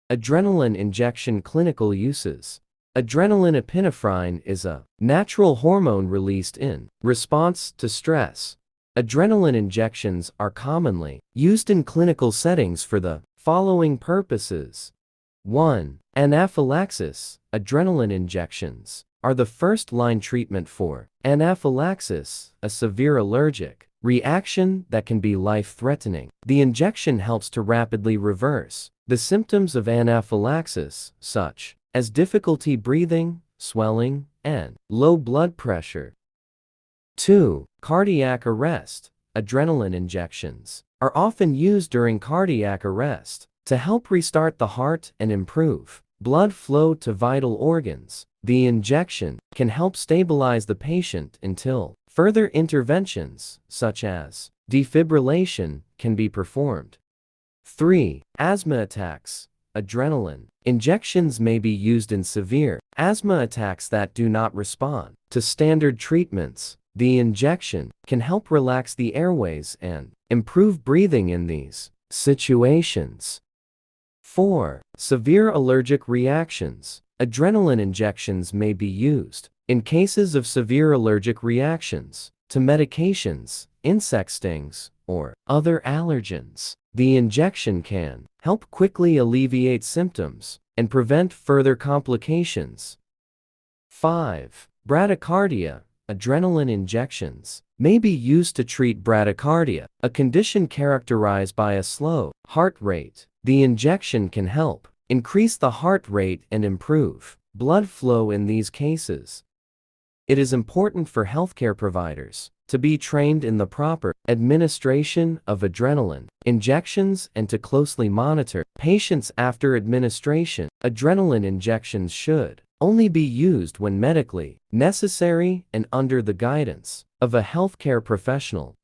Adrenaline injection clinical uses. Adrenaline epinephrine is a natural hormone released in response to stress. Adrenaline injections are commonly used in clinical settings for the following purposes. 1. Anaphylaxis. Adrenaline injections are the first-line treatment for anaphylaxis, a severe allergic reaction that can be life-threatening. The injection helps to rapidly reverse the symptoms of anaphylaxis, such as difficulty breathing, swelling, and low blood pressure. 2. Cardiac arrest. Adrenaline injections are often used during cardiac arrest to help restart the heart and improve blood flow to vital organs. The injection can help stabilize the patient until further interventions, such as defibrillation, can be performed. 3. Asthma attacks. Adrenaline injections may be used in severe asthma attacks that do not respond to standard treatments. The injection can help relax the airways and improve breathing in these situations. 4. Severe allergic reactions. Adrenaline injections may be used in cases of severe allergic reactions to medications, insect stings, or other allergens. The injection can help quickly alleviate symptoms and prevent further complications. 5. Bradycardia. Adrenaline injections may be used to treat bradycardia, a condition characterized by a slow heart rate. The injection can help increase the heart rate and improve blood flow in these cases. It is important for healthcare providers to be trained in the proper administration of adrenaline injections and to closely monitor patients after administration. Adrenaline injections should only be used when medically necessary and under the guidance of a healthcare professional.